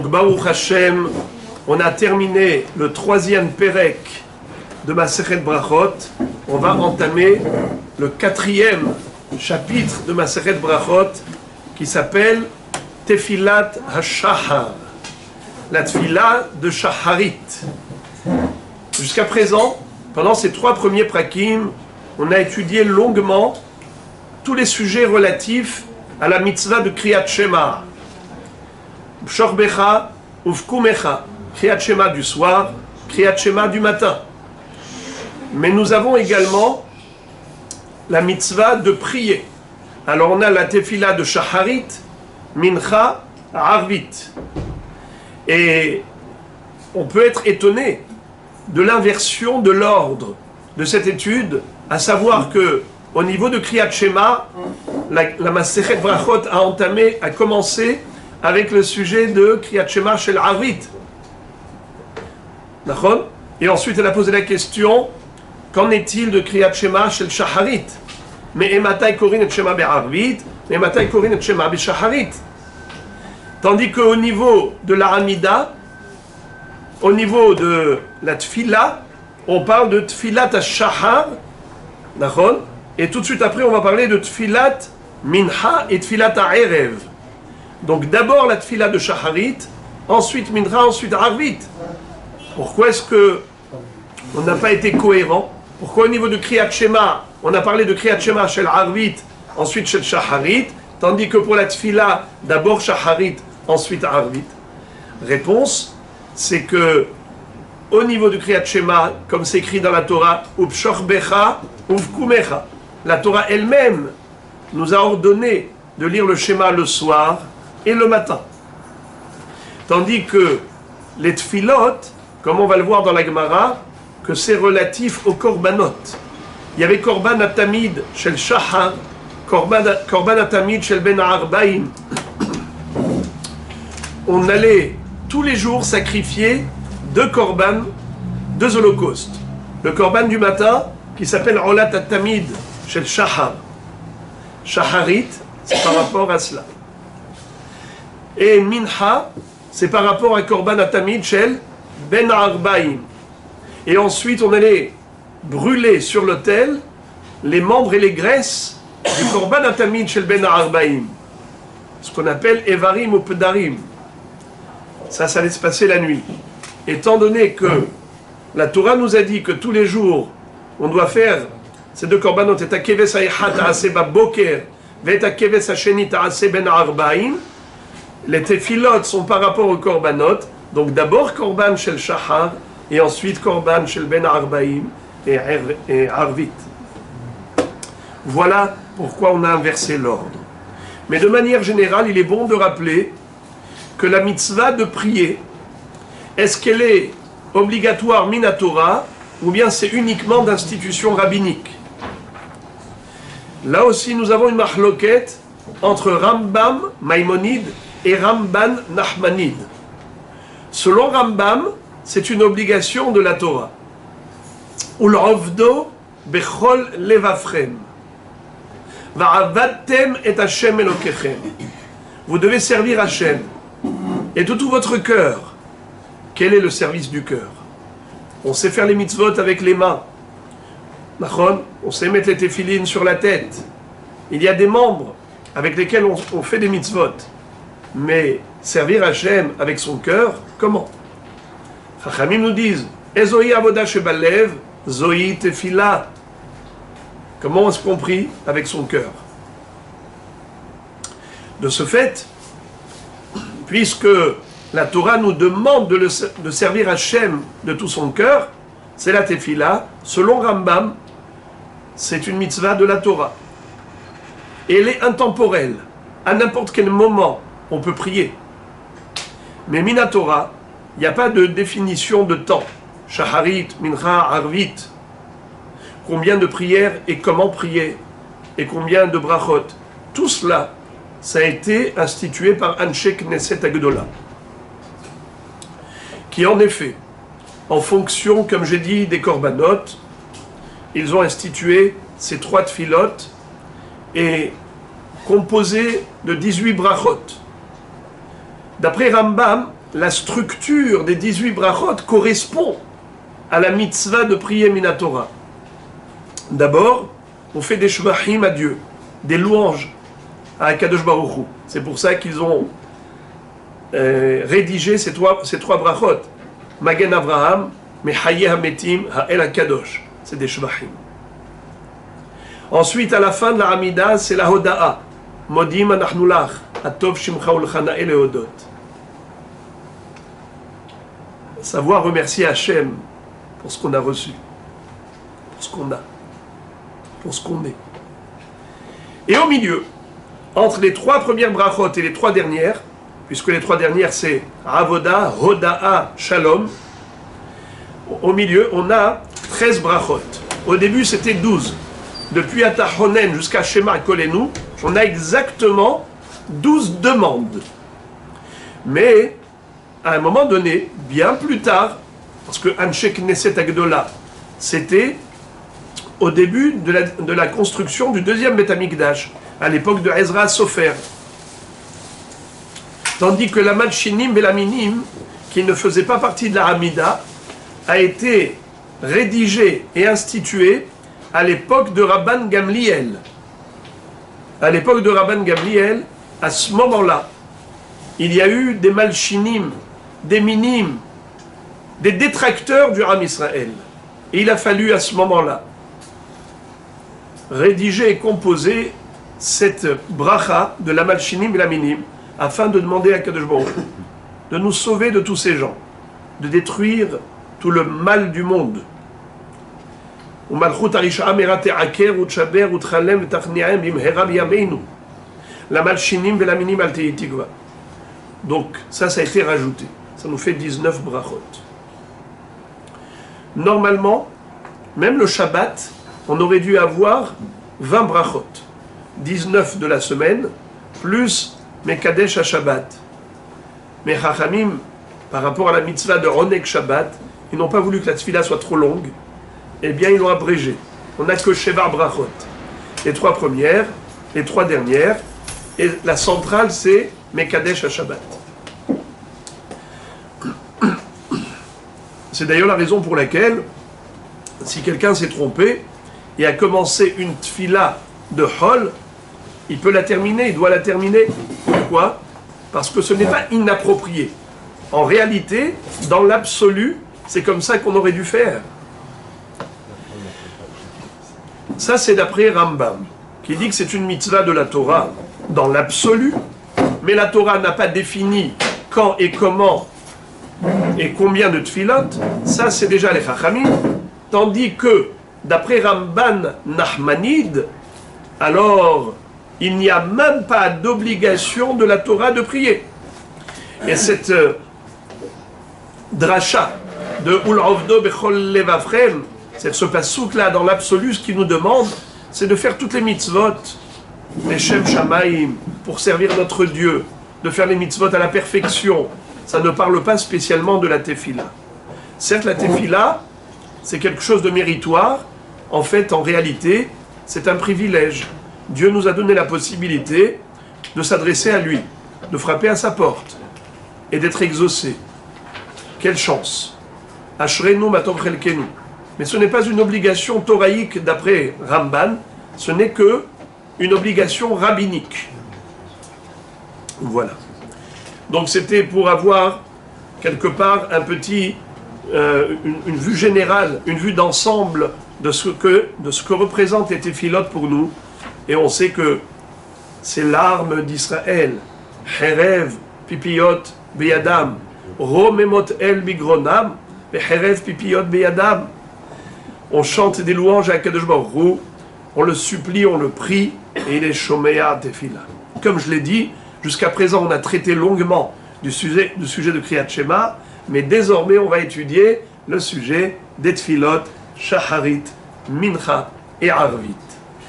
Baruch Hashem, on a terminé le troisième Pérec de Masechet Brachot. On va entamer le quatrième chapitre de Masechet Brachot qui s'appelle Tefilat HaShahar, la Tefila de Shaharit. Jusqu'à présent, pendant ces trois premiers prakim, on a étudié longuement tous les sujets relatifs à la mitzvah de Kriyat Shema. B'shorbecha uvkumecha, Kriyat Shema du soir, Kriyat Shema du matin. Mais nous avons également la mitzvah de prier. Alors on a la tefila de Shaharit, Mincha, Arvit. Et on peut être étonné de l'inversion de l'ordre de cette étude, à savoir que au niveau de Kriyat Shema, la Masechet Brachot a commencé avec le sujet de Kriyat Shema shel Arvit. D'accord ? Et ensuite elle a posé la question, qu'en est-il de Kriyat Shema shel Shaharit? Mais ematai korin et Shema be'Arvit, mais ematai korin et Shema be'Shaharit. Tandis qu'au niveau de la Hamida, au niveau de la Tfila, on parle de Tfilat HaShahar, d'accord ? Et tout de suite après, on va parler de Tfilat Mincha et Tfilat HaErev. Donc d'abord la Tfilat de Shaharit, ensuite Mincha, ensuite Arvit. Pourquoi est-ce que on n'a pas été cohérent? Pourquoi au niveau de Kriyat Shema, on a parlé de Kriyat Shema shel Arvit, ensuite shel Shaharit, tandis que pour la Tfila, d'abord Shaharit, ensuite Arvit? Réponse, c'est que au niveau du Kriyat Shema, comme c'est écrit dans la Torah, Upshorbecha, Uvkumecha, la Torah elle-même nous a ordonné de lire le Shema le soir et le matin. Tandis que les Tfilot, comme on va le voir dans la Gemara, que c'est relatif aux Korbanot. Il y avait Korban Atamid shel Shahar, Korban Atamid shel Ben Arbaim. On allait tous les jours sacrifier deux Korban, deux holocaustes. Le Korban du matin, qui s'appelle Olat Atamid shel Shahar. Shaharit, c'est par rapport à cela. Et Mincha, c'est par rapport à Korban Atamid shel Ben Arbaim. Et ensuite, on allait brûler sur l'autel les membres et les graisses du Korban Atamid shel Ben Arbaim. Ce qu'on appelle Evarim ou Pedarim. Ça allait se passer la nuit. Étant donné que la Torah nous a dit que tous les jours, on doit faire ces deux korbanot, et akeves ha'echad ta'aseh baboker, et akeves ha'sheni ta'aseh ben arbaim, les tefilot sont par rapport aux korbanot, donc d'abord korban shel shahar, et ensuite korban shel ben arbaim et arvit. Voilà pourquoi on a inversé l'ordre. Mais de manière générale, il est bon de rappeler que la mitzvah de prier, est-ce qu'elle est obligatoire minatora ou bien c'est uniquement d'institution rabbinique? Là aussi, nous avons une mahloket entre Rambam Maïmonide et Ramban Nachmanide. Selon Rambam, c'est une obligation de la Torah. Ul'ovdo bechol levavchem va'avadtem et Hashem elokechem. Vous devez servir Hashem et de tout votre cœur. Quel est le service du cœur? On sait faire les mitzvot avec les mains. On sait mettre les téphilines sur la tête. Il y a des membres avec lesquels on fait des mitzvot. Mais servir Hashem avec son cœur, comment? Chachamim nous disent Ezoi avoda shebalev, zoi tefila. Comment est-ce compris avec son cœur? De ce fait, puisque la Torah nous demande de servir Hashem de tout son cœur, c'est la tefila. Selon Rambam, c'est une mitzvah de la Torah. Et elle est intemporelle. À n'importe quel moment, on peut prier. Mais minatora, il n'y a pas de définition de temps. Shaharit, Mincha, Arvit. Combien de prières et comment prier? Et combien de brachot? Tout cela, ça a été institué par Anshe Knesset Agdola. Qui en effet, en fonction, comme j'ai dit, des korbanot, ils ont institué ces trois tfilot et composés de 18 brachot. D'après Rambam, la structure des 18 brachot correspond à la mitzvah de prier Minatora. D'abord, on fait des shvachim à Dieu, des louanges à Akadosh Baruch Hu. C'est pour ça qu'ils ont rédigé ces trois brachot. Magen Avraham, Mechaye Hametim, Ha'el HaKadosh. C'est des shvachim. Ensuite, à la fin de la Hamida, c'est la Hoda'a. Modim anachnu lach, atov shimcha ulchana elehodot. Savoir remercier Hachem pour ce qu'on a reçu, pour ce qu'on a, pour ce qu'on est. Et au milieu, entre les 3 premières brachot et les 3 dernières, puisque les 3 dernières c'est Avoda, Hoda'a, Shalom, au milieu on a 13 brachot. Au début c'était 12. Depuis Atahonen jusqu'à Shema Kolenu, on a exactement 12 demandes. Mais, à un moment donné, bien plus tard, parce que Anshe Knesset Agdola, c'était au début de la construction du deuxième Beth Amikdash, à l'époque de Ezra Sofer. Tandis que la Malchinim et la Minim, qui ne faisaient pas partie de la Hamida, a été rédigée et instituée à l'époque de Rabban Gamliel. À l'époque de Rabban Gamliel, à ce moment-là, il y a eu des malchinim, des minim, des détracteurs du Ram Israël. Et il a fallu à ce moment-là rédiger et composer cette bracha de la malchinim et la minim afin de demander à Kadosh Baruch Hu de nous sauver de tous ces gens, de détruire tout le mal du monde. La malchinim et la minim al teitikva. Donc ça a été rajouté. Ça nous fait 19 brachot. Normalement, même le Shabbat, on aurait dû avoir 20 brachot. 19 de la semaine, plus Mekadesh à Shabbat. Mais Chachamim, par rapport à la mitzvah de Ronek Shabbat, ils n'ont pas voulu que la tefila soit trop longue. Eh bien, ils l'ont abrégé. On n'a que Shevar Brachot. Les 3 premières, les 3 dernières, et la centrale, c'est Mekadesh à Shabbat. C'est d'ailleurs la raison pour laquelle, si quelqu'un s'est trompé et a commencé une tefila de Hol, il peut la terminer, il doit la terminer. Pourquoi ? Parce que ce n'est pas inapproprié. En réalité, dans l'absolu, c'est comme ça qu'on aurait dû faire. Ça, c'est d'après Rambam, qui dit que c'est une mitzvah de la Torah dans l'absolu, mais la Torah n'a pas défini quand et comment et combien de tfilot. Ça, c'est déjà les Chachamim. Tandis que, d'après Ramban Nachmanide, alors, il n'y a même pas d'obligation de la Torah de prier. Et cette dracha de Ul'ovdo bechol levavchem, ce pasouk-là, dans l'absolu, ce qu'il nous demande, c'est de faire toutes les mitzvot, les Shem Shamaim, pour servir notre Dieu, de faire les mitzvot à la perfection. Ça ne parle pas spécialement de la tefila. Certes, la tefila, c'est quelque chose de méritoire. En fait, en réalité, c'est un privilège. Dieu nous a donné la possibilité de s'adresser à lui, de frapper à sa porte et d'être exaucé. Quelle chance! Ashrenu matov chelkenu. Mais ce n'est pas une obligation thoraïque d'après Ramban, ce n'est que une obligation rabbinique. Voilà. Donc c'était pour avoir quelque part un petit, une vue générale, une vue d'ensemble de ce que représentent les téphilotes pour nous. Et on sait que c'est l'arme d'Israël. Herev pipiyot beyadam, romemot el bigronam, herev pipiyot beyadam. On chante des louanges à Kadosh Baruch Hu, on le supplie, on le prie, et il est Shomea Tefila. Comme je l'ai dit, jusqu'à présent on a traité longuement du sujet de Kriyat Shema, mais désormais on va étudier le sujet des Tefilot, Shacharit, Mincha et Arvit.